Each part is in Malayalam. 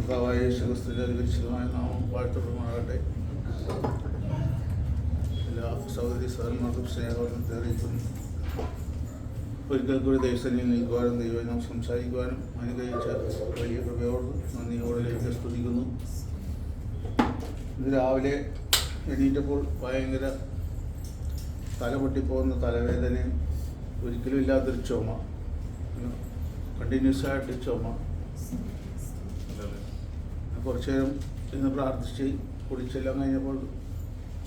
കർത്താവായ യേശുക്രിസ്തുവിന്റെ അതിപരിശുദ്ധമായ നാമം വാഴ്ത്തപ്പെടുമാറാകട്ടെ. എല്ലാ സഹോദരി സഹോദരന്മാർക്കും സ്നേഹവന്ദനത്തെ അറിയിക്കുന്നു. ഒരിക്കൽ കൂടി ദൈവസന്നിധിയിൽ നിൽക്കുവാനും ദൈവം സംസാരിക്കുവാനും അനുഗ്രഹിച്ച വലിയ കൃപയോട് നന്ദിയോടെ സ്തുതിക്കുന്നു. ഇന്ന് രാവിലെ എണീറ്റപ്പോൾ ഭയങ്കര തല പൊട്ടിപ്പോകുന്ന തലവേദനയും ഒരിക്കലും ഇല്ലാത്തൊരു ചുമ, കണ്ടിന്യൂസ് ആയിട്ട് ചുമ. കുറച്ച് നേരം ഇന്ന് പ്രാർത്ഥിച്ച് കുടിച്ചെല്ലാം കഴിഞ്ഞപ്പോൾ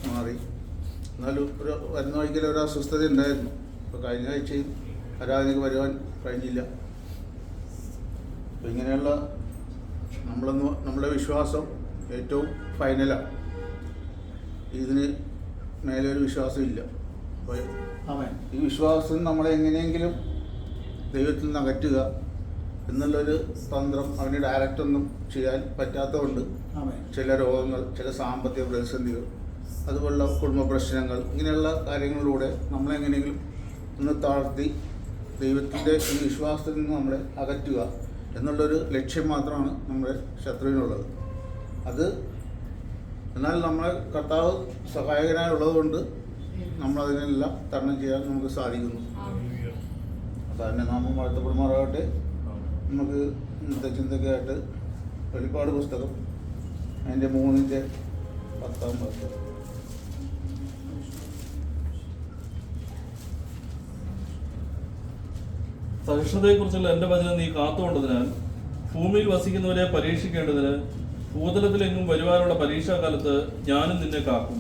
മാറി. എന്നാലും വരുന്ന വഴിക്കൽ ഒരു അസ്വസ്ഥത ഉണ്ടായിരുന്നു. അപ്പോൾ കഴിഞ്ഞ ആഴ്ചയും ആരാധനയ്ക്ക് വരുവാൻ കഴിഞ്ഞില്ല. അപ്പോൾ ഇങ്ങനെയുള്ള നമ്മുടെ വിശ്വാസം ഏറ്റവും ഫൈനലാണ്. ഇതിന് മേലെ ഒരു വിശ്വാസമില്ല. അപ്പോൾ ഈ വിശ്വാസം നമ്മളെ എങ്ങനെയെങ്കിലും ദൈവത്തിൽ നിന്ന് അകറ്റുക എന്നുള്ളൊരു തന്ത്രം അവന് ഡയറക്റ്റൊന്നും ചെയ്യാൻ പറ്റാത്തതുകൊണ്ട് ചില രോഗങ്ങൾ, ചില സാമ്പത്തിക പ്രതിസന്ധികൾ, അതുപോലുള്ള കുടുംബ പ്രശ്നങ്ങൾ, ഇങ്ങനെയുള്ള കാര്യങ്ങളിലൂടെ നമ്മളെങ്ങനെയെങ്കിലും ഒന്ന് താഴ്ത്തി ദൈവത്തിൻ്റെ ഈ വിശ്വാസത്തിൽ നിന്ന് നമ്മളെ അകറ്റുക എന്നുള്ളൊരു ലക്ഷ്യം മാത്രമാണ് നമ്മുടെ ശത്രുവിനുള്ളത്. അത് എന്നാൽ നമ്മളെ കർത്താവ് സഹായകനായുള്ളത് നമ്മളതിനെല്ലാം തരണം ചെയ്യാൻ നമുക്ക് സാധിക്കുന്നു. അതിൻ്റെ നാമം വാഴ്ത്തപ്പെടുമാറാകട്ടെ. നമുക്ക് ഇന്നത്തെ ചിന്തയ്ക്കായിട്ട് വെളിപ്പാട് പുസ്തകം അതിൻ്റെ 3:10 സഹിഷ്ണുതയെക്കുറിച്ചുള്ള എൻ്റെ വചനം നീ കാത്തുകൊണ്ടതിനാൽ ഭൂമിയിൽ വസിക്കുന്നവരെ പരീക്ഷിക്കേണ്ടതിന് ഭൂതലത്തിലെങ്ങും വരുവാനുള്ള പരീക്ഷാകാലത്ത് ഞാനും നിന്നെ കാക്കും.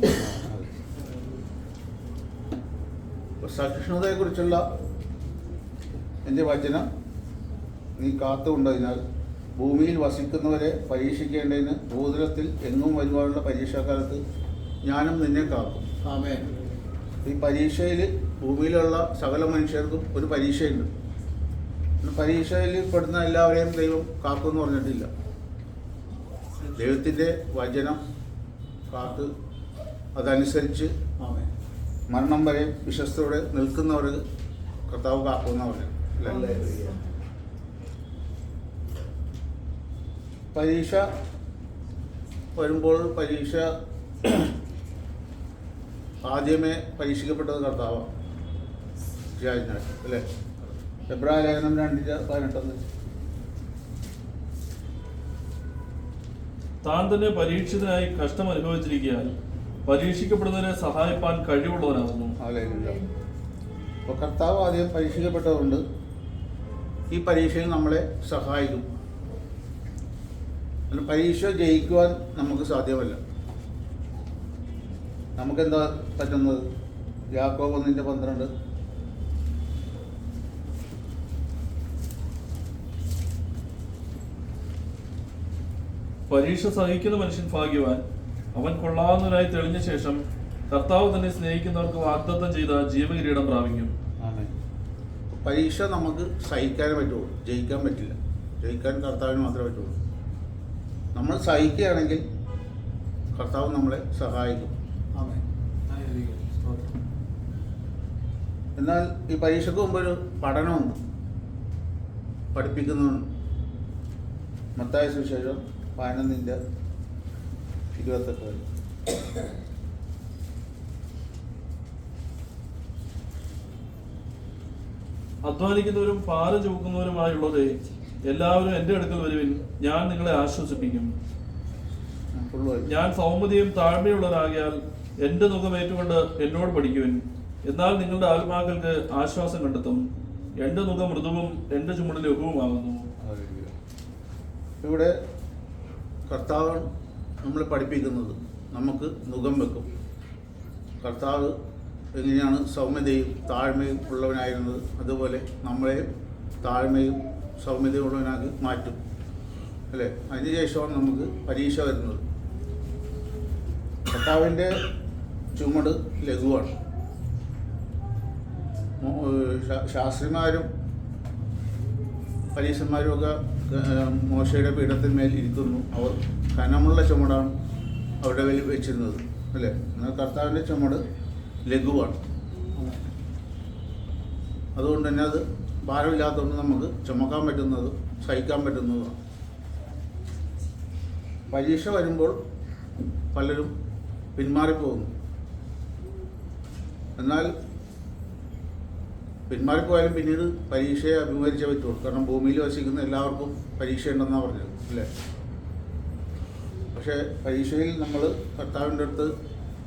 സഹിഷ്ണുതയെക്കുറിച്ചുള്ള എൻ്റെ വചനം നീ കാത്തുകൊണ്ടതിനാൽ ഭൂമിയിൽ വസിക്കുന്നവരെ പരീക്ഷിക്കേണ്ടതിന് ഭൂതലത്തിൽ എങ്ങും വരുവാനുള്ള പരീക്ഷാക്കാലത്ത് ഞാനും നിന്നെ കാക്കും. ആമേൻ. ഈ പരീക്ഷയിൽ ഭൂമിയിലുള്ള സകല മനുഷ്യർക്കും ഒരു പരീക്ഷയുണ്ട്. പരീക്ഷയിൽ പെടുന്ന എല്ലാവരെയും ദൈവം കാക്കുമെന്ന് പറഞ്ഞിട്ടില്ല. ദൈവത്തിൻ്റെ വചനം കാത്ത് അതനുസരിച്ച് മരണം വരെ വിശ്വസ്തയോടെ നിൽക്കുന്നവർക്ക് കർത്താവ് കാക്കുമെന്ന് പറഞ്ഞു. പരീക്ഷ വരുമ്പോൾ പരീക്ഷ ആദ്യമേ പരീക്ഷിക്കപ്പെട്ടത് കർത്താവാണ്. അല്ലേ? എബ്രായ ലേഖനം 2:18 താൻ തന്നെ പരീക്ഷിതനായി കഷ്ടം അനുഭവിച്ചിരിക്കാൻ പരീക്ഷിക്കപ്പെടുന്നതിനെ സഹായിപ്പാൻ കഴിവുള്ളവനാകുന്നു. അപ്പോൾ കർത്താവ് ആദ്യം പരീക്ഷിക്കപ്പെട്ടതുകൊണ്ട് ഈ പരീക്ഷയിൽ നമ്മളെ സഹായിക്കും. പരീക്ഷ ജയിക്കുവാൻ നമുക്ക് സാധ്യമല്ല. നമുക്കെന്താ പറ്റുന്നത്? യാക്കോബ് 1:12 പരീക്ഷ സഹിക്കുന്ന മനുഷ്യൻ ഭാഗ്യവാൻ, അവൻ കൊള്ളാവുന്നവനായി തെളിഞ്ഞ ശേഷം കർത്താവ് തന്നെ സ്നേഹിക്കുന്നവർക്ക് വാഗ്ദത്തം ചെയ്ത ജീവകിരീടം പ്രാപിക്കും. പരീക്ഷ നമുക്ക് സഹിക്കാനേ പറ്റുള്ളൂ, ജയിക്കാൻ പറ്റില്ല. ജയിക്കാൻ കർത്താവിന് മാത്രമേ പറ്റുള്ളൂ. നമ്മൾ സഹിക്കുകയാണെങ്കിൽ കർത്താവ് നമ്മളെ സഹായിക്കും. എന്നാൽ ഈ പരീക്ഷയ്ക്ക് മുമ്പ് ഒരു പഠനമുണ്ട്, പഠിപ്പിക്കുന്നുണ്ട്. മത്തായി സുവിശേഷം 11:28 അധ്വാനിക്കുന്നവരും ഭാരം ചുമക്കുന്നവരുമായുള്ളവരെ എല്ലാവരും എൻ്റെ അടുക്കൽ വരുവിൻ, ഞാൻ നിങ്ങളെ ആശ്വസിപ്പിക്കും. ഞാൻ സൗമ്യതയും താഴ്മയുള്ളവരാകിയാൽ എൻ്റെ മുഖം ഏറ്റുകൊണ്ട് എന്നോട് പഠിക്കുവിൻ, എന്നാൽ നിങ്ങളുടെ ആത്മാക്കൾക്ക് ആശ്വാസം കണ്ടെത്തും. എൻ്റെ മുഖം മൃദുവും എൻ്റെ ചുമട് ലഘുവുമാകുന്നു. ഇവിടെ കർത്താവ് നമ്മളെ പഠിപ്പിക്കുന്നത് നമുക്ക് മുഖം വെക്കും. കർത്താവ് എങ്ങനെയാണ് സൗമ്യതയും താഴ്മയും ഉള്ളവനായിരുന്നത്, അതുപോലെ നമ്മളെ താഴ്മയും സൗമ്യതയും ഉള്ളവനാക്കി മാറ്റും. അല്ലേ? അതിനുശേഷമാണ് നമുക്ക് പരീക്ഷ വരുന്നത്. കർത്താവിൻ്റെ ചുമട് ലഘുവാണ്. ശാസ്ത്രിമാരും പരീക്ഷന്മാരും ഒക്കെ മോശയുടെ പീഠത്തിന്മേൽ ഇരിക്കുന്നു. അവർ കനമുള്ള ചുമടാണ് അവരുടെ മേൽ വെച്ചിരുന്നത്. അല്ലേ? എന്നാൽ കർത്താവിൻ്റെ ചുമട് ലഘുവാണ്. അതുകൊണ്ട് തന്നെ അത് ഭാരമില്ലാത്തതുകൊണ്ട് നമുക്ക് ചുമക്കാൻ പറ്റുന്നതും സഹിക്കാൻ പറ്റുന്നതുമാണ്. പരീക്ഷ വരുമ്പോൾ പലരും പിന്മാറിപ്പോകുന്നു. എന്നാൽ പിന്മാറിപ്പോയാലും പിന്നീട് പരീക്ഷയെ അഭിമുഖീകരിച്ചേ പറ്റുള്ളൂ. കാരണം ഭൂമിയിൽ വസിക്കുന്ന എല്ലാവർക്കും പരീക്ഷ ഉണ്ടെന്നാണ് പറഞ്ഞത് അല്ലേ? പക്ഷേ പരീക്ഷയിൽ നമ്മൾ കർത്താവിൻ്റെ അടുത്ത്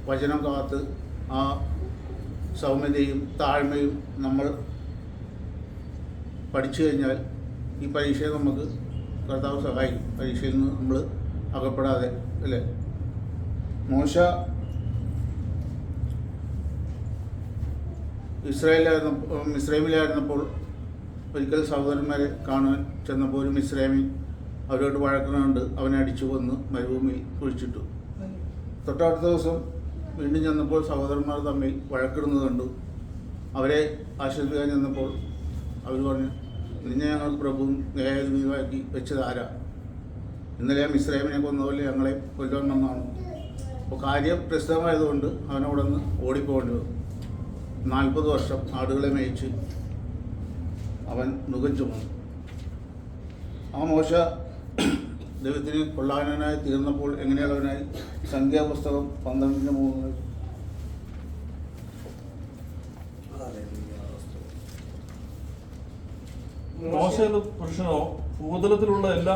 വചനം കാത്ത് ആ സൗമ്യതയും താഴ്മയും നമ്മൾ പഠിച്ചു കഴിഞ്ഞാൽ ഈ പരീക്ഷയെ നമുക്ക് കർത്താവ് സഹായിക്കും. പരീക്ഷയിൽ നിന്ന് നമ്മൾ അകപ്പെടാതെ അല്ലേ? മോശ മിസ്രൈമിലായിരുന്നപ്പോൾ ഒരിക്കൽ സഹോദരന്മാരെ കാണുവാൻ ചെന്നപ്പോൾ ഒരു മിസ്രൈമി അവരോട് വഴക്കുന്നുണ്ട്, അവനെ അടിച്ചു കൊന്ന് മരുഭൂമിയിൽ കുഴിച്ചിട്ടു. തൊട്ടടുത്ത ദിവസം വീണ്ടും ചെന്നപ്പോൾ സഹോദരന്മാർ തമ്മിൽ വഴക്കിടുന്നത് കണ്ടു. അവരെ ആശ്വസിപ്പിക്കാൻ ചെന്നപ്പോൾ അവർ പറഞ്ഞു, നിന്നെ ഞങ്ങൾ പ്രഭുവും ന്യായാധിപതിയാക്കി വെച്ചത് ആരാ? ഇന്നലെ മിസ്രൈമിനെ കൊന്നപോലെ ഞങ്ങളെ കൊല്ലാൻ വന്നാണ്. അപ്പോൾ കാര്യം പ്രസിദ്ധമായതുകൊണ്ട് അവനവിടെ നിന്ന് ഓടിപ്പോകേണ്ടി വന്നു. 40 വർഷം ആടുകളെ മേയിച്ച് അവൻ നുകം ചുമന്നു. ആ മോശ ദൈവത്തിന് കൊള്ളാനായി തീർന്നപ്പോൾ എങ്ങനെയുള്ളവനായി? സംഖ്യാപുസ്തകം 12:3. മോശ എന്ന പുരുഷനോ ഭൂതലത്തിലുള്ള എല്ലാ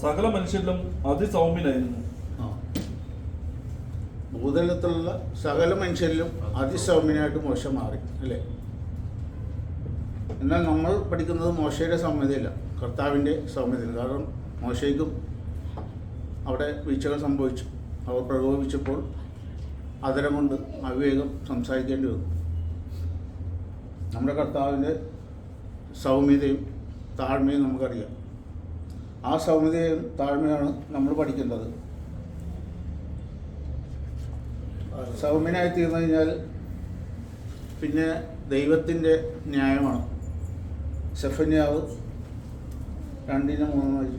സകല മനുഷ്യരിലും അതിസൗമ്യനായിരുന്നു. ഭൂതലത്തിലുള്ള സകല മനുഷ്യരിലും അതിസൗമ്യനായിട്ട് മോശ മാറി അല്ലേ? എന്നാൽ നമ്മൾ പഠിക്കുന്നത് മോശയുടെ സൗമ്യതയില്ല, കർത്താവിൻ്റെ സൗമ്യതയില്ല. കാരണം മോശയ്ക്കും അവിടെ വീഴ്ചകൾ സംഭവിച്ചു. അവർ പ്രകോപിച്ചപ്പോൾ അതരം കൊണ്ട് അവിവേകം സംസാരിക്കേണ്ടി വന്നു. നമ്മുടെ കർത്താവിൻ്റെ സൗമ്യതയും താഴ്മയും നമുക്കറിയാം. ആ സൗമ്യതയും താഴ്മയാണ് നമ്മൾ പഠിക്കേണ്ടത്. സൗമ്യനായി തീർന്നു കഴിഞ്ഞാൽ പിന്നെ ദൈവത്തിൻ്റെ ന്യായമാണ്. സെഫന്യാവ് 2:3.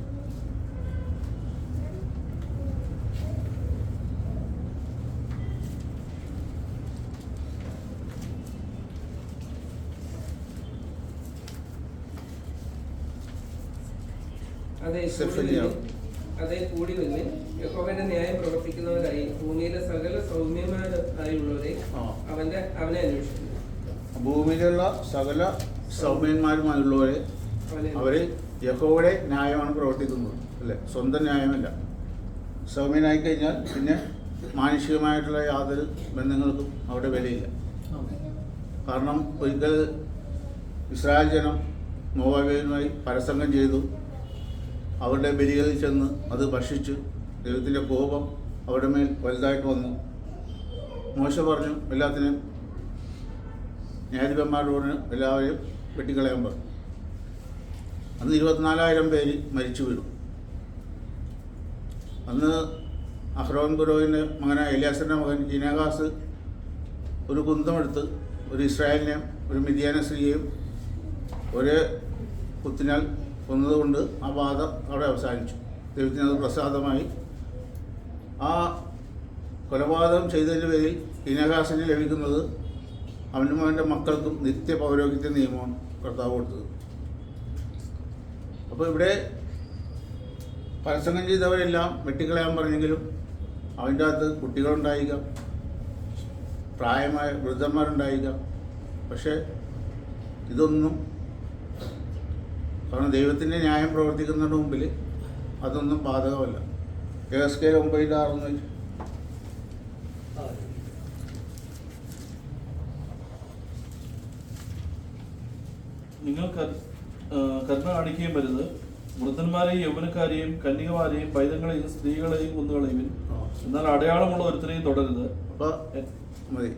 അതേ കൂടി വന്ന് യഹോവയുടെ ന്യായം പ്രവർത്തിക്കുന്നവരായി ഭൂമിയിലെ സകല സൗമ്യന്മാരായുള്ളവരെ അവനെ അന്വേഷിക്കുന്നു. ഭൂമിയിലുള്ള സകല സൗമ്യന്മാരുമായുള്ളവരെ അവർ യഹോവയുടെ ന്യായമാണ് പ്രവർത്തിക്കുന്നത് അല്ലേ? സ്വന്തം ന്യായമല്ല. സൗമ്യനായി കഴിഞ്ഞാൽ പിന്നെ മാനുഷികമായിട്ടുള്ള യാതൊരു ബന്ധങ്ങൾക്കും അവിടെ വിലയില്ല. കാരണം ഒരിക്കൽ ഇസ്രായേൽ ജനം മോവാബിയരുമായി പരസംഗം ചെയ്തു. അവരുടെ ബലികളിൽ ചെന്ന് അത് ഭക്ഷിച്ചു. ദൈവത്തിൻ്റെ കോപം അവരുടെ മേൽ വലുതായിട്ട് വന്നു. മോശ പറഞ്ഞു, എല്ലാത്തിനെയും ന്യായാധിപന്മാരോട് എല്ലാവരെയും വെട്ടിക്കളയാൻ പറഞ്ഞു. അന്ന് 24,000 പേര് മരിച്ചു വീണു. അന്ന് അഹ്റോൻ പുരോഹിതൻ്റെ മകനായ എലിയാസറിൻ്റെ മകൻ ഫീനെഹാസ് ഒരു കുന്തമെടുത്ത് ഒരു ഇസ്രായേലിനെയും ഒരു മിദ്യാന സ്ത്രീയെയും ഒരേ കുത്തിനാൽ കൊന്നതുകൊണ്ട് ആ വാദം അവിടെ അവസാനിച്ചു. ദൈവത്തിന് അത് പ്രസാദമായി. ആ കൊലപാതകം ചെയ്തതിൻ്റെ പേരിൽ ഫീനെഹാസിന് ലഭിക്കുന്നത് അവനും അവൻ്റെ മക്കൾക്കും നിത്യ പൗരോഹിത്യ നിയമമാണ് കർത്താവ് കൊടുത്തത്. അപ്പോൾ ഇവിടെ പരസംഗം ചെയ്തവരെല്ലാം വെട്ടിക്കളയാൻ പറഞ്ഞെങ്കിലും അവൻ്റെ അകത്ത് കുട്ടികളുണ്ടായിരിക്കാം, പ്രായമായ വൃദ്ധന്മാരുണ്ടായിരിക്കാം. പക്ഷേ ഇതൊന്നും, കാരണം ദൈവത്തിൻ്റെ ന്യായം പ്രവർത്തിക്കുന്നതിന് മുമ്പിൽ അതൊന്നും ബാധകമല്ല. എഹെസ്കേൽ 9:6 നിങ്ങൾ കരുണ കാണിക്കുകയും വരുത്. വൃദ്ധന്മാരെയും യൗവനക്കാരെയും കന്യകമാരെയും പൈതങ്ങളെയും സ്ത്രീകളെയും കൊന്നുകളയുവിൻ. എന്നാൽ അടയാളമുള്ള ഒരുത്തരെയും തുടരുത്. അപ്പോൾ മതി.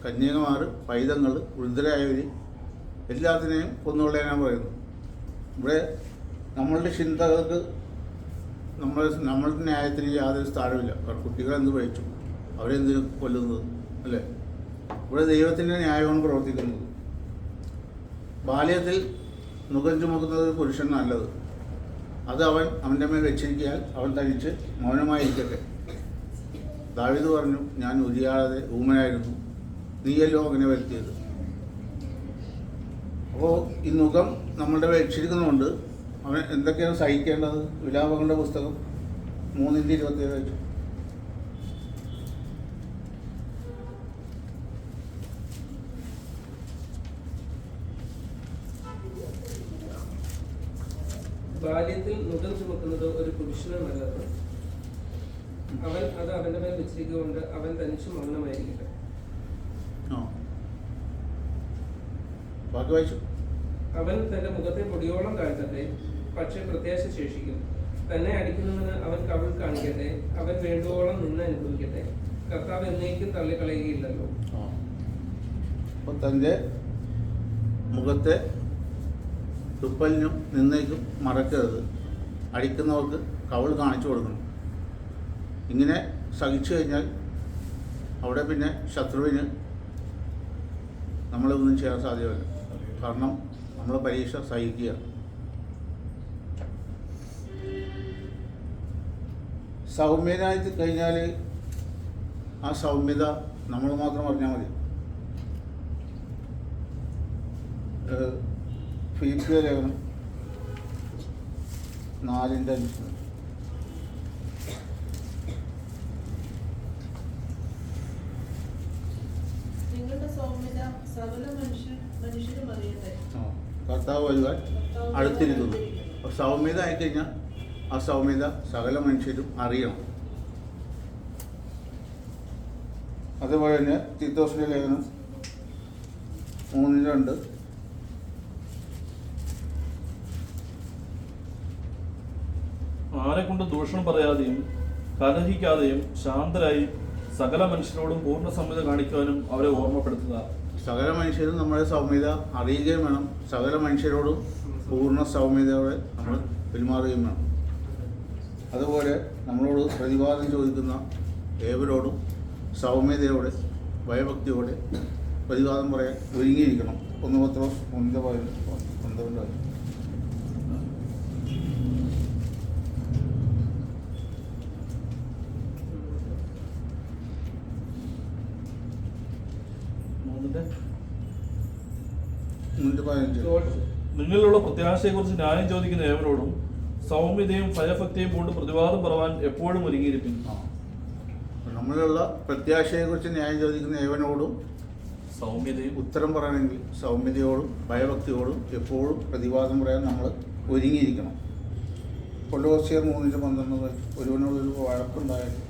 കന്യകമാർ, പൈതങ്ങൾ, വൃദ്ധരായവർ എല്ലാത്തിനെയും കൊന്നുകളയാനാണ് പറയുന്നത്. ഇവിടെ നമ്മളുടെ ചിന്തകൾക്ക് നമ്മളുടെ ന്യായത്തിന് യാതൊരു സ്ഥാനമില്ല. കാരണം കുട്ടികളെന്ത് പഠിച്ചു, അവരെന്തിനു കൊല്ലുന്നത് അല്ലേ? ഇവിടെ ദൈവത്തിൻ്റെ ന്യായമാണ് പ്രവർത്തിക്കുന്നത്. ബാല്യത്തിൽ മുഖം ചുമക്കുന്നത് പുരുഷൻ നല്ലത്. അത് അവൻ്റെ മേൽ വെച്ചിരിക്കാൻ അവൻ തനിച്ച് മൗനമായിരിക്കട്ടെ. ദാവീദ് പറഞ്ഞു, ഞാൻ ഉരിയാതെ ഊമനായിരുന്നു, നീയല്ലോ അങ്ങനെ വരുത്തിയത്. അപ്പോൾ ഈ മുഖം നമ്മളുടെ വെച്ചിരിക്കുന്നതുകൊണ്ട് അവൻ എന്തൊക്കെയാണ് സഹിക്കേണ്ടത്? വിലാപങ്ങളുടെ പുസ്തകം 3:27 വെച്ചു. ബാല്യത്തിൽ മുഖം ചുമക്കുന്നത് ഒരു പുരുഷന് നല്ലത്. അവൻ അത് അവന്റെ മേൽ വെച്ചിരിക്കൊണ്ട് അവൻ തനിച്ചു മൗനമായിരിക്കട്ടെ. ബാക്കി വായിച്ചു. അവൻ തന്റെ മുഖത്തെ പൊടിയോളം താഴ്ത്തട്ടെ, പക്ഷെ പ്രത്യാശ ശേഷിക്കും. തന്നെ അടിക്കുന്നതിന് അവൻ കവിൾ കാണിക്കട്ടെ, അവൻ വേണ്ടുവോളം നിന്ന് അനുഭവിക്കട്ടെ. കർത്താവ് എന്നേക്കും തള്ളിക്കളയുകയില്ലല്ലോ. അപ്പം തൻ്റെ മുഖത്തെ തുപ്പലിനും നിന്നേക്കും മറക്കരുത്. അടിക്കുന്നവർക്ക് കവിൾ കാണിച്ചു കൊടുക്കണം. ഇങ്ങനെ സഹിച്ചു കഴിഞ്ഞാൽ അവിടെ പിന്നെ ശത്രുവിന് നമ്മളൊന്നും ചെയ്യാൻ സാധ്യമല്ല. കാരണം നമ്മൾ പരീക്ഷ സഹിക്കുക. സൗമ്യനായി കഴിഞ്ഞാൽ ആ സൗമ്യത നമ്മൾ മാത്രം അറിഞ്ഞാൽ മതി. ഫിലിപ്പിയ ലേഖനം 4:5. നിങ്ങളുടെ സൗമ്യത സകല മനുഷ്യരും അറിയട്ടെ. കർത്താവ് വരുവാൻ അടുത്തിരിക്കുന്നു. അപ്പോൾ സൗമ്യത ആയിക്കഴിഞ്ഞാൽ ആ സൗമ്യത സകല മനുഷ്യരും അറിയണം. അതുപോലെ തന്നെ തീത്തോസിന്റെ ലേഖനം 3:2. ആരെ കൊണ്ട് ദൂഷണം പറയാതെയും കലഹിക്കാതെയും ശാന്തരായി സകല മനുഷ്യരോടും പൂർണ്ണ സൗമ്യത കാണിക്കുവാനും അവരെ ഓർമ്മപ്പെടുത്തുക. സകല മനുഷ്യരും നമ്മുടെ സൗമ്യത അറിയുകയും വേണം. സകല മനുഷ്യരോടും പൂർണ്ണ സൗമ്യതയോടെ നമ്മൾ പെരുമാറുകയും വേണം. അതുപോലെ നമ്മളോട് പ്രതിവാദം ചോദിക്കുന്ന ഏവരോടും സൗമ്യതയോടെ ഭയഭക്തിയോടെ പ്രതിവാദം പറയാൻ ഒരുങ്ങിയിരിക്കണം. 1 പത്രോസ് 1:12. നിങ്ങളിലുള്ള പ്രത്യാശയെക്കുറിച്ച് ന്യായം ചോദിക്കുന്ന ഏവരോടും സൗമ്യതയും ഭയഭക്തിയും കൊണ്ട് പ്രതിവാദം പറവാൻ എപ്പോഴും ഒരുങ്ങിയിരിക്കുന്നു. നമ്മളുള്ള പ്രത്യാശയെക്കുറിച്ച് ന്യായം ചോദിക്കുന്ന ഏവനോടും സൗമ്യതയും ഉത്തരം പറയണമെങ്കിൽ സൗമ്യതയോടും ഭയഭക്തിയോടും എപ്പോഴും പ്രതിവാദം പറയാൻ നമ്മൾ ഒരുങ്ങിയിരിക്കണം. കൊലോസ്യർ 3:12. ഒരുവനോടൊരു വഴക്കുണ്ടായാലും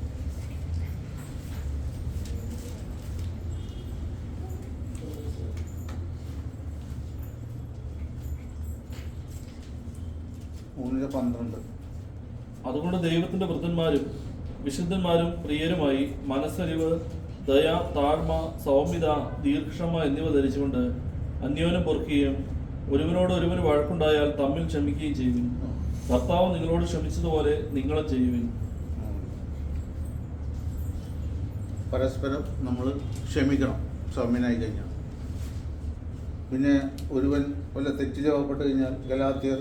അതുകൊണ്ട് ദൈവത്തിന്റെ വൃദ്ധന്മാരും വിശുദ്ധന്മാരും പ്രിയരുമായി മനസ്സലിവ്, ദയ, താഴ്മ, സൗമ്യത, ദീർഘക്ഷമ എന്നിവ ധരിച്ചുകൊണ്ട് അന്യോന്യം പൊറുക്കുകയും ഒരുവനോട് ഒരുവന് വഴക്കുണ്ടായാൽ തമ്മിൽ ക്ഷമിക്കുകയും ചെയ്യുവിൻ. കർത്താവ് നിങ്ങളോട് ക്ഷമിച്ചതുപോലെ നിങ്ങളും ചെയ്യുവിൻ. പരസ്പരം നമ്മൾ ക്ഷമിക്കണം സൗമ്യനായി കഴിഞ്ഞാൽ. പിന്നെ ഒരുവൻ വല്ല തെറ്റിൽ അകപ്പെട്ട് കഴിഞ്ഞാൽ ഗലാത്യർ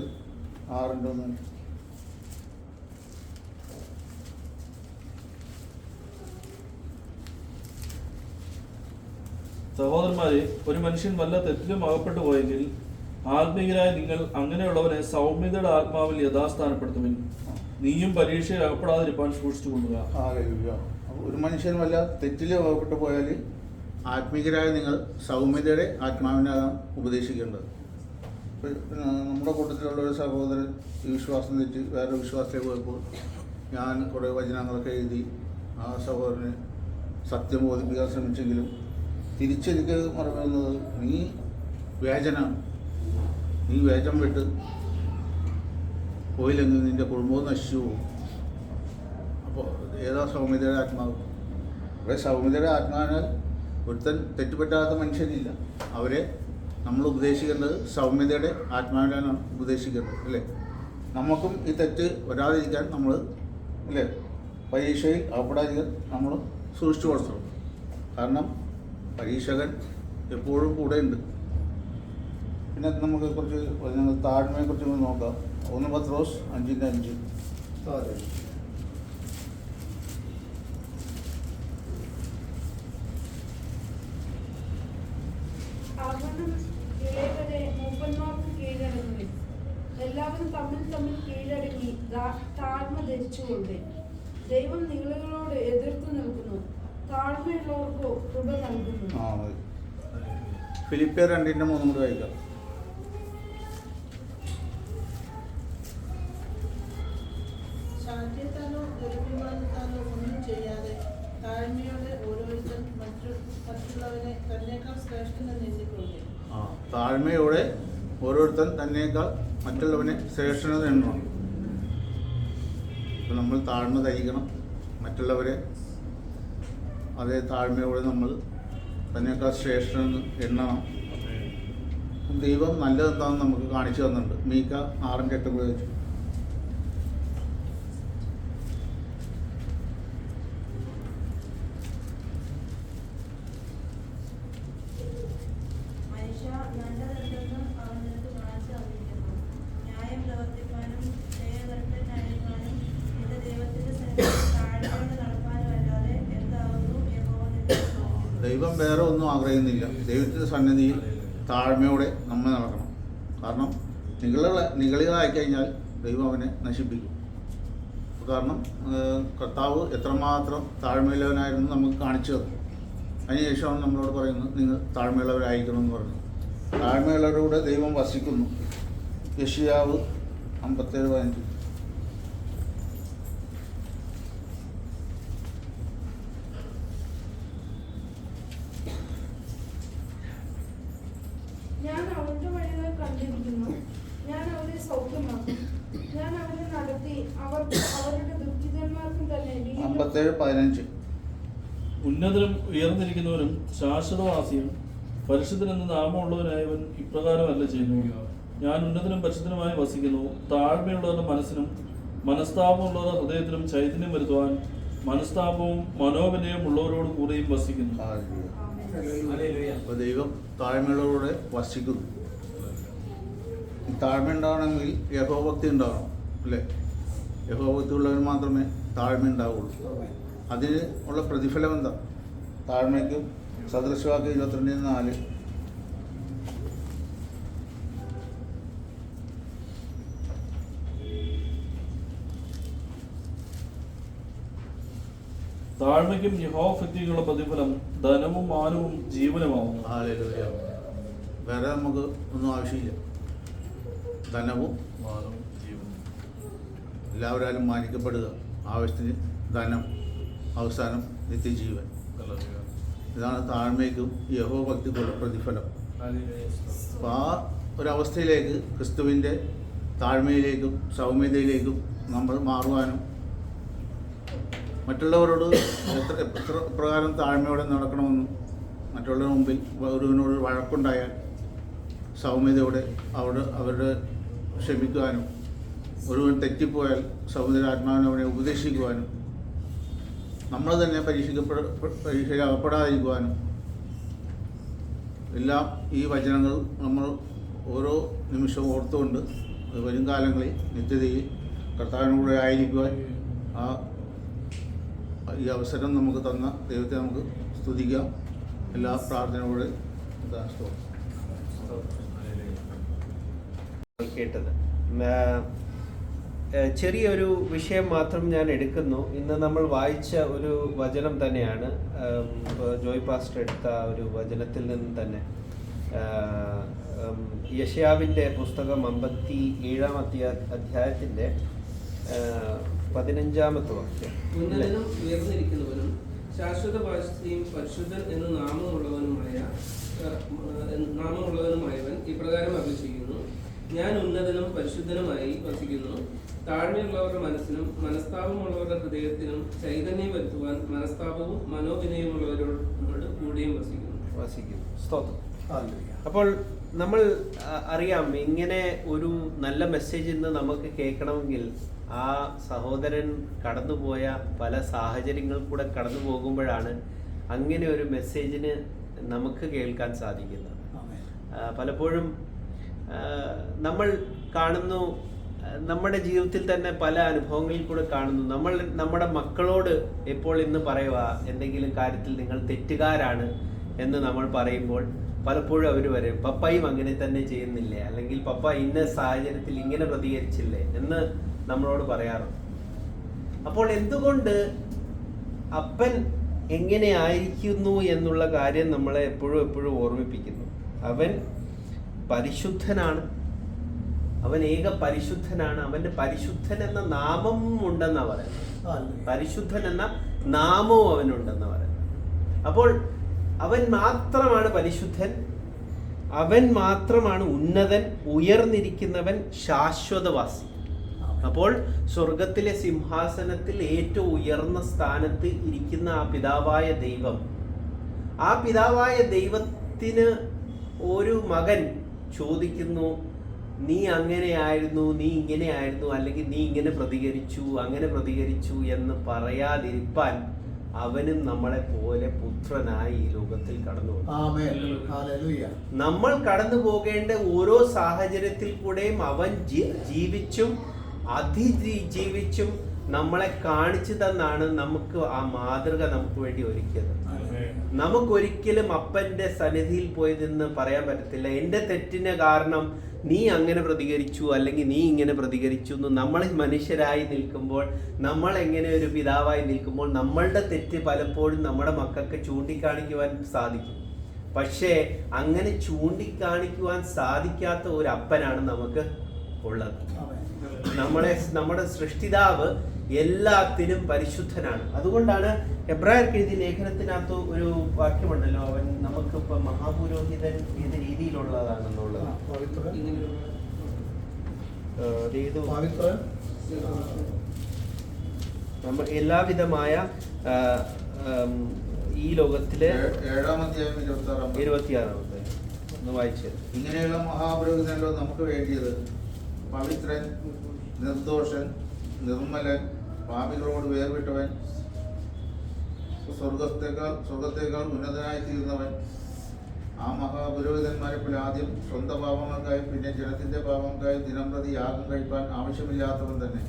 6:1. സഹോദരന്മാരെ, ഒരു മനുഷ്യൻ വല്ല തെറ്റിലും അകപ്പെട്ടു പോയെങ്കിൽ ആത്മീയരായ നിങ്ങൾ അങ്ങനെയുള്ളവനെ സൗമ്യതയുടെ ആത്മാവിൽ യഥാസ്ഥാനപ്പെടുത്തുവിൻ. നീയും പരീക്ഷയിൽ അകപ്പെടാതിരിക്കാൻ സൂക്ഷിച്ചു കൊള്ളുക. ഒരു മനുഷ്യൻ വല്ല തെറ്റിലും അകപ്പെട്ടു പോയാൽ ആത്മീയരായ നിങ്ങൾ സൗമ്യതയുടെ ആത്മാവിനാണ് ഉപദേശിക്കേണ്ടത്. നമ്മുടെ കൂട്ടത്തിലുള്ള ഒരു സഹോദരൻ ഈ വിശ്വാസം തെറ്റി വേറെ വിശ്വാസത്തിലേക്ക് പോയപ്പോൾ ഞാൻ കുറേ വചനങ്ങളൊക്കെ എഴുതി ആ സഹോദരന് സത്യം ബോധിപ്പിക്കാൻ ശ്രമിച്ചെങ്കിലും തിരിച്ചെനിക്ക് പറയുന്നത് നീ വേചനാണ്, നീ വേചം വിട്ട് പോയില്ലെങ്കിൽ നിൻ്റെ കുടുംബവും നശിച്ചു പോകും. അപ്പോൾ ഏതാ സൗമ്യതയുടെ ആത്മാവ്? ഇവിടെ സൗമ്യതയുടെ ആത്മാവിനാൽ ഒരുത്തൻ തെറ്റുപറ്റാത്ത മനുഷ്യനില്ല. അവരെ നമ്മൾ ഉപദേശിക്കേണ്ടത് സൗമ്യതയുടെ ആത്മാവിനാണ് ഉപദേശിക്കേണ്ടത്, അല്ലേ? നമുക്കും ഈ തെറ്റ് വരാതിരിക്കാൻ നമ്മൾ, അല്ലേ, പരീക്ഷയിൽ അകപ്പെടാതിരിക്കാൻ നമ്മൾ സൂക്ഷിച്ചു കൊടുക്കണം. കാരണം പരീക്ഷകൻ എപ്പോഴും കൂടെയുണ്ട്. പിന്നെ നമുക്ക് കുറച്ച് താഴ്മയെക്കുറിച്ച് നോക്കാം. 1 പത്രോസ് 5:5. എല്ലാവരും തമ്മിൽ കീഴടങ്ങി താഴ്മ ധരിച്ചുകൊള്ളേ. ദൈവം നിങ്ങളോട് എതിർത്ത് നിൽക്കുന്നു, താഴ്മയുള്ളവർക്കോ കൃപ നൽകുന്നു. ആ മതി. ഫിലിപ്പിയർ 2:3 കൂടി വായിക്കാം. ശാഠ്യത്താലോ ദുരഭിമാനത്താലോ ഒന്നും ചെയ്യാതെ താഴ്മയോടെ ഓരോരുത്തൻ മറ്റുള്ളവനെ തന്നേക്കാൾ ശ്രേഷ്ഠനെന്ന് എണ്ണിക്കൊള്ളുക. ആ താഴ്മയോടെ ഓരോരുത്തൻ തന്നേക്കാൾ മറ്റുള്ളവനെ ശ്രേഷ്ഠനെന്ന് എണ്ണണം. അപ്പം നമ്മൾ താഴ്മ ധരിക്കണം, മറ്റുള്ളവരെ അതേ താഴ്മയോടെ നമ്മൾ തന്നേക്കാൾ ശ്രേഷ്ഠനെന്ന് എണ്ണണം. ദൈവം നല്ലതെന്താണെന്ന് നമുക്ക് കാണിച്ചു തന്നിട്ടുണ്ട്. മീക്ക 6:8 കൂടെ വെച്ചു. മനുഷ്യ നല്ലതല്ലെന്ന് അവൻ നിനക്ക് കാണിച്ചു തന്നിരിക്കുന്നു. ന്യായം പ്രവർത്തിക്കാനും ദയകർത്തനായിരിക്കാനും നിന്റെ ദൈവത്തിന്റെ സന്നിധിയിൽ താഴ്മയോടെ നടക്കാനും അല്ലാതെ എന്താകുന്നു യഹോവ നിന്നോട് ചോദിക്കുന്നു. ദൈവം വേറെ ഒന്നും ആഗ്രഹിക്കുന്നില്ല. ദൈവത്തിൻ്റെ സന്നിധിയിൽ താഴ്മയോടെ നമ്മൾ നടക്കണം. കാരണം നിഗളികളായി കഴിഞ്ഞാൽ ദൈവം അവനെ നശിപ്പിക്കും. കാരണം കർത്താവ് എത്രമാത്രം താഴ്മയുള്ളവനായിരുന്നു നമുക്ക് കാണിച്ചു തന്നു. അതിനുശേഷമാണ് നമ്മളോട് പറയുന്നത് നിങ്ങൾ താഴ്മയുള്ളവരായിരിക്കണമെന്ന് പറഞ്ഞു. താഴ്മയുള്ളവരുടെ ദൈവം വസിക്കുന്നു. യെശയ്യാവ് 57:15. ഞാൻ അവന്റെ വഴികൾ കണ്ടിരിക്കുന്നു, ഞാൻ അവരെ സൗഖ്യമാക്കും, ഞാൻ അവരെ നടത്തി അവരുടെ ദുഃഖിതന്മാർക്കും തന്നെ വീണ്ടും 57:15. ഉന്നതനും ഉയർന്നിരിക്കുന്നവനും ശാശ്വതവാസിയും പരിശുദ്ധനെന്ന് നാമമുള്ളവനായവൻ ഇപ്രകാരമല്ല ചെയ്യുന്നു. ഞാൻ ഉന്നതനും പരിശുദ്ധനുമായി വസിക്കുന്നു. താഴ്മയുള്ളവരുടെ മനസ്സിനും മനസ്താപമുള്ളവരുടെ ഹൃദയത്തിനും ചൈതന്യം വരുത്തുവാൻ മനസ്താപവും മനോവിനയവും ഉള്ളവരോട് കൂടെയും വസിക്കുന്നു. അപ്പോൾ ദൈവം താഴ്മയുള്ളവരോടെ വസിക്കുന്നു. ഈ താഴ്മ ഉണ്ടാവണമെങ്കിൽ യഹോഭക്തി ഉണ്ടാവണം, അല്ലേ? യഹോഭക്തി ഉള്ളവർ മാത്രമേ താഴ്മ ഉണ്ടാവുള്ളൂ. അതിന് ഉള്ള പ്രതിഫലം എന്താ? താഴ്മയ്ക്കും സദൃശവാക്യം 22:4. താഴ്മയ്ക്കും യഹോവഭക്തിക്കുള്ള പ്രതിഫലം ധനവും മാനവും ജീവനുമാവുന്നു. ഹല്ലേലൂയ. വേറെ നമുക്ക് ഒന്നും ആവശ്യമില്ല. ധനവും മാനവും ജീവനും. എല്ലാവരാലും മാനിക്കപ്പെടുക, ആവശ്യത്തിന് ധനം, അവസാനം നിത്യജീവൻ. ഇതാണ് താഴ്മയ്ക്കും യഹോഭക്തിക്കുള്ള പ്രതിഫലം. അപ്പോൾ ആ ഒരവസ്ഥയിലേക്ക് ക്രിസ്തുവിൻ്റെ താഴ്മയിലേക്കും സൗമ്യതയിലേക്കും നമ്മൾ മാറുവാനും മറ്റുള്ളവരോട് എത്ര പ്രകാരം താഴ്മയോടെ നടക്കണമെന്നും മറ്റുള്ളവരുടെ മുമ്പിൽ ഒരുവനോട് വഴക്കുണ്ടായാൽ സൗമ്യതയോടെ അവരുടെ ക്ഷമിക്കുവാനും ഒരുവൻ തെറ്റിപ്പോയാൽ സൗന്ദര്യാത്മാവിനെ അവനെ ഉപദേശിക്കുവാനും നമ്മൾ തന്നെ പരീക്ഷയിൽ അകപ്പെടാതിരിക്കുവാനും എല്ലാം ഈ വചനങ്ങൾ നമ്മൾ ഓരോ നിമിഷവും ഓർത്തുകൊണ്ട് വരും കാലങ്ങളിൽ നിത്യതയിൽ കർത്താവിനൂടെ ആയിരിക്കുവാൻ ഈ അവസരം നമുക്ക് തന്ന ദൈവത്തെ നമുക്ക് സ്തുതിക്കാം. എല്ലാ പ്രാർത്ഥനയോടെ കേട്ടത് ചെറിയൊരു വിഷയം മാത്രം ഞാൻ എടുക്കുന്നു. ഇന്ന് നമ്മൾ വായിച്ച ഒരു വചനം തന്നെയാണ്, ജോയ് പാസ്റ്റർ എടുത്ത ഒരു വചനത്തിൽ നിന്ന് തന്നെ. യെശയ്യാവിൻ്റെ പുസ്തകം 57-ാം അധ്യായത്തിൻ്റെ 15-ാമത്തെ വാക്യം. ഉന്നതനും ഉയർന്നിരിക്കുന്നവനും ശാശ്വതവാസിയും പരിശുദ്ധൻ എന്ന് നാമമുള്ളവനുമായവൻ ഇപ്രകാരം അപേക്ഷിക്കുന്നു. ഞാൻ ഉന്നതനും പരിശുദ്ധനുമായി വസിക്കുന്നു. താഴ്മയുള്ളവരുടെ മനസ്സിനും മനസ്താപമുള്ളവരുടെ ഹൃദയത്തിനും ചൈതന്യം വരുത്തുവാൻ മനസ്താപവും മനോവിനയമുള്ളവരോട് കൂടെയും വസിക്കുന്നു. സ്തോത്രം. അപ്പോൾ നമ്മൾ അറിയാം, ഇങ്ങനെ ഒരു നല്ല മെസ്സേജ് ഇന്ന് നമുക്ക് കേൾക്കണമെങ്കിൽ ആ സഹോദരൻ കടന്നുപോയ പല സാഹചര്യങ്ങൾ കൂടെ കടന്നു പോകുമ്പോഴാണ് അങ്ങനെ ഒരു മെസ്സേജിന് നമുക്ക് കേൾക്കാൻ സാധിക്കുന്നത്. പലപ്പോഴും നമ്മൾ കാണുന്നു, നമ്മുടെ ജീവിതത്തിൽ തന്നെ പല അനുഭവങ്ങളിൽ കൂടെ കാണുന്നു. നമ്മുടെ മക്കളോട് ഇപ്പോൾ ഇന്ന് പറയുക, എന്തെങ്കിലും കാര്യത്തിൽ നിങ്ങൾ തെറ്റുകാരാണ് എന്ന് നമ്മൾ പറയുമ്പോൾ പലപ്പോഴും അവർ പറയും, പപ്പയും അങ്ങനെ തന്നെ ചെയ്യുന്നില്ലേ, അല്ലെങ്കിൽ പപ്പ ഇന്ന സാഹചര്യത്തിൽ ഇങ്ങനെ പ്രതികരിച്ചില്ലേ എന്ന് നമ്മളോട് പറയാറുണ്ട്. അപ്പോൾ എന്തുകൊണ്ട് അപ്പൻ എങ്ങനെ ആയിരിക്കുന്നു എന്നുള്ള കാര്യം നമ്മളെ എപ്പോഴും ഓർമ്മിപ്പിക്കുന്നു. അവൻ പരിശുദ്ധനാണ്, അവൻ ഏക പരിശുദ്ധനാണ്. അവന്റെ പരിശുദ്ധൻ എന്ന നാമം ഉണ്ടെന്നാ പറയുന്നത്. പരിശുദ്ധൻ എന്ന നാമവും അവനുണ്ടെന്ന് പറയുന്നത്. അപ്പോൾ അവൻ മാത്രമാണ് പരിശുദ്ധൻ, അവൻ മാത്രമാണ് ഉന്നതൻ, ഉയർന്നിരിക്കുന്നവൻ, ശാശ്വതവാസി. അപ്പോൾ സ്വർഗത്തിലെ സിംഹാസനത്തിൽ ഏറ്റവും ഉയർന്ന സ്ഥാനത്ത് ഇരിക്കുന്ന ആ പിതാവായ ദൈവം, ആ പിതാവായ ദൈവത്തിന് ഒരു മകൻ ചോദിക്കുന്നു, നീ അങ്ങനെയായിരുന്നു, നീ ഇങ്ങനെയായിരുന്നു, അല്ലെങ്കിൽ നീ ഇങ്ങനെ പ്രതികരിച്ചു, അങ്ങനെ പ്രതികരിച്ചു എന്ന് പറയാതിരിപ്പാൻ അവനും നമ്മളെ പോലെ പുത്രനായി ഈ ലോകത്തിൽ കടന്നു വന്നു. നമ്മൾ കടന്നു പോകേണ്ട ഓരോ സാഹചര്യത്തിൽ കൂടെയും അവൻ ജീവിച്ചും അതിജീവിച്ചും നമ്മളെ കാണിച്ചു തന്നാണ് നമുക്ക് ആ മാതൃക നമുക്ക് വേണ്ടി ഒരുക്കിയത്. നമുക്കൊരിക്കലും അപ്പന്റെ സന്നിധിയിൽ പോയി നിന്ന് പറയാൻ പറ്റത്തില്ല, എൻ്റെ തെറ്റിന് കാരണം നീ അങ്ങനെ പ്രതികരിച്ചു അല്ലെങ്കിൽ നീ ഇങ്ങനെ പ്രതികരിച്ചു എന്ന്. നമ്മൾ മനുഷ്യരായി നിൽക്കുമ്പോൾ, നമ്മൾ എങ്ങനെ ഒരു പിതാവായി നിൽക്കുമ്പോൾ നമ്മളുടെ തെറ്റ് പലപ്പോഴും നമ്മുടെ മക്കൾക്ക് ചൂണ്ടിക്കാണിക്കുവാൻ സാധിക്കും. പക്ഷേ അങ്ങനെ ചൂണ്ടിക്കാണിക്കുവാൻ സാധിക്കാത്ത ഒരു അപ്പനാണ് നമുക്ക് ഉള്ളത്. നമ്മുടെ സൃഷ്ടിതാവ് എല്ലാത്തിനും പരിശുദ്ധനാണ്. അതുകൊണ്ടാണ് എബ്രായർക്ക് എഴുതിയ ലേഖനത്തിനകത്ത് ഒരു വാക്യമുണ്ടല്ലോ, അവൻ നമുക്കിപ്പോ മഹാപുരോഹിതൻ ഏത് രീതിയിലുള്ളതാണെന്നുള്ളത്. നമ്മൾ എല്ലാവിധമായ ഈ ലോകത്തിലെ 26 ഒന്ന് വായിച്ചത്. ഇങ്ങനെയുള്ള മഹാപുരോഹിതനല്ലോ നമുക്ക് വേണ്ടിയത്, പവിത്രൻ, നിർദോഷൻ, നിർമ്മലൻ, പാപികളോട് വേർവിട്ടവൻ, സ്വർഗത്തേക്കാൾ ഉന്നതനായി തീർന്നവൻ. ആ മഹാപുരോഹിതന്മാരെ പോലെ ആദ്യം സ്വന്തം പാപങ്ങൾക്കായും പിന്നെ ജനത്തിന്റെ പാപങ്ങൾക്കായും ദിനംപ്രതി യാഗം കഴിപ്പാൻ ആവശ്യമില്ലാത്തവൻ തന്നെ.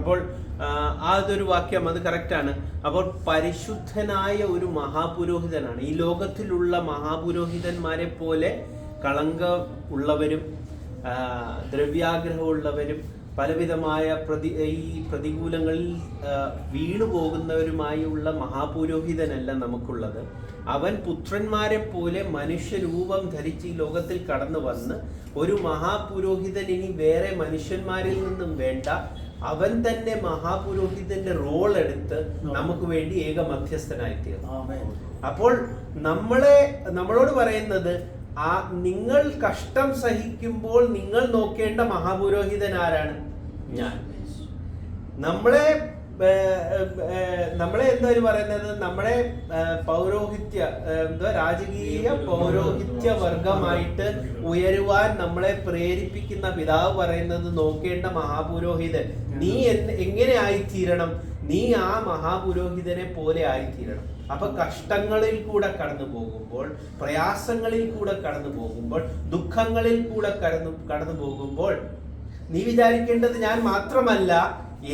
അപ്പോൾ അതൊരു വാക്യം, അത് കറക്റ്റാണ്. അപ്പോൾ പരിശുദ്ധനായ ഒരു മഹാപുരോഹിതനാണ്. ഈ ലോകത്തിലുള്ള മഹാപുരോഹിതന്മാരെ പോലെ കളങ്കം ഉള്ളവരും ദ്രവ്യാഗ്രഹമുള്ളവരും പലവിധമായ ഈ പ്രതികൂലങ്ങളിൽ വീണുപോകുന്നവരുമായുള്ള മഹാപുരോഹിതനല്ല നമുക്കുള്ളത്. അവൻ പുത്രന്മാരെ പോലെ മനുഷ്യരൂപം ധരിച്ച് ഈ ലോകത്തിൽ കടന്നു വന്ന് ഒരു മഹാപുരോഹിതൻ ഇനി വേറെ മനുഷ്യന്മാരിൽ നിന്നും വേണ്ട, അവൻ തന്നെ മഹാപുരോഹിതന്റെ റോൾ എടുത്ത് നമുക്ക് വേണ്ടി ഏക മധ്യസ്ഥനായി തീർന്നു. അപ്പോൾ നമ്മളോട് പറയുന്നത്, നിങ്ങൾ കഷ്ടം സഹിക്കുമ്പോൾ നിങ്ങൾ നോക്കേണ്ട മഹാപുരോഹിതൻ ആരാണ്? ഞാൻ. നമ്മളെ എന്താ പറയുന്നത്, നമ്മളെ രാജകീയ പൗരോഹിത്യ വർഗമായിട്ട് ഉയരുവാൻ നമ്മളെ പ്രേരിപ്പിക്കുന്ന പിതാവ് പറയുന്നത്, നോക്കേണ്ട മഹാപുരോഹിതൻ നീ എങ്ങനെ ആയിത്തീരണം? നീ ആ മഹാപുരോഹിതനെ പോലെ ആയിത്തീരണം. അപ്പൊ കഷ്ടങ്ങളിൽ കൂടെ കടന്നു പോകുമ്പോൾ, പ്രയാസങ്ങളിൽ കൂടെ കടന്നു പോകുമ്പോൾ, ദുഃഖങ്ങളിൽ കൂടെ കടന്നു പോകുമ്പോൾ നീ വിചാരിക്കേണ്ടത്, ഞാൻ മാത്രമല്ല,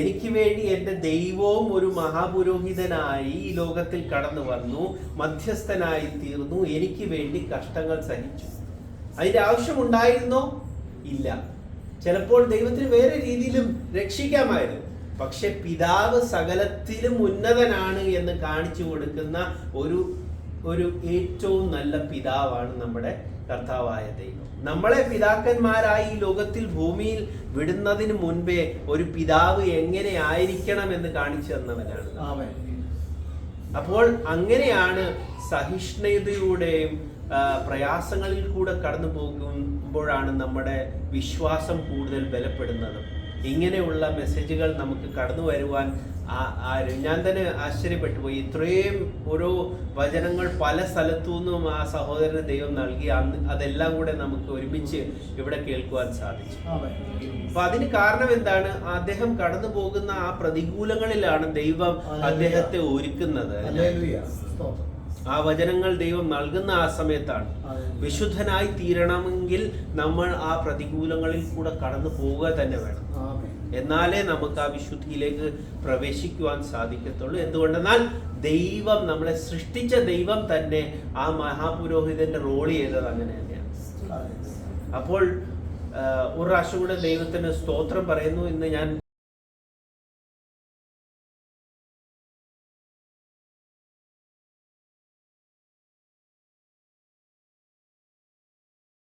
എനിക്ക് വേണ്ടി എൻ്റെ ദൈവവും ഒരു മഹാപുരോഹിതനായി ഈ ലോകത്തിൽ കടന്നു വന്നു, മധ്യസ്ഥനായി തീർന്നു, എനിക്ക് വേണ്ടി കഷ്ടങ്ങൾ സഹിച്ചു. അതിന്റെ ആവശ്യമുണ്ടായിരുന്നോ? ഇല്ല. ചിലപ്പോൾ ദൈവത്തിന് വേറെ രീതിയിലും രക്ഷിക്കാമായിരുന്നു. പക്ഷെ പിതാവ് സകലത്തിലും ഉന്നതനാണ് എന്ന് കാണിച്ചു കൊടുക്കുന്ന ഒരു ഏറ്റവും നല്ല പിതാവാണ് നമ്മുടെ കർത്താവായ ദൈവം. നമ്മളെ പിതാക്കന്മാരായി ഈ ലോകത്തിൽ ഭൂമിയിൽ വിടുന്നതിന് മുൻപേ ഒരു പിതാവ് എങ്ങനെ ആയിരിക്കണം എന്ന് കാണിച്ചു തന്നവനാണ്. അപ്പോൾ അങ്ങനെയാണ് സഹിഷ്ണുതയുടെയും പ്രയാസങ്ങളിൽ കൂടെ കടന്നു പോകുമ്പോഴാണ് നമ്മുടെ വിശ്വാസം കൂടുതൽ ബലപ്പെടുന്നത്. ഇങ്ങനെയുള്ള മെസ്സേജുകൾ നമുക്ക് കടന്നു വരുവാൻ ഞാൻ തന്നെ ആശ്ചര്യപ്പെട്ടു പോയി. ഇത്രയും ഓരോ വചനങ്ങൾ പല സ്ഥലത്തു നിന്നും ആ സഹോദരന് ദൈവം നൽകി, അതെല്ലാം കൂടെ നമുക്ക് ഒരുമിച്ച് ഇവിടെ കേൾക്കുവാൻ സാധിച്ചു. അപ്പൊ അതിന് കാരണം എന്താണ്? അദ്ദേഹം കടന്നു പോകുന്ന ആ പ്രതികൂലങ്ങളിലാണ് ദൈവം അദ്ദേഹത്തെ ഒരുക്കുന്നത്. ആ വചനങ്ങൾ ദൈവം നൽകുന്ന ആ സമയത്താണ്. വിശുദ്ധനായി തീരണമെങ്കിൽ നമ്മൾ ആ പ്രതികൂലങ്ങളിൽ കൂടെ കടന്നു പോവുക തന്നെ വേണം. എന്നാലേ നമുക്ക് ആ വിശുദ്ധിയിലേക്ക് പ്രവേശിക്കുവാൻ സാധിക്കത്തുള്ളൂ. എന്തുകൊണ്ടെന്നാൽ ദൈവം, നമ്മളെ സൃഷ്ടിച്ച ദൈവം തന്നെ ആ മഹാപുരോഹിതന്റെ റോൾ ചെയ്തത് അങ്ങനെ തന്നെയാണ്. അപ്പോൾ ഒരു പ്രാവശ്യം കൂടെ ദൈവത്തിന് സ്തോത്രം പറയുന്നു. ഇന്ന് ഞാൻ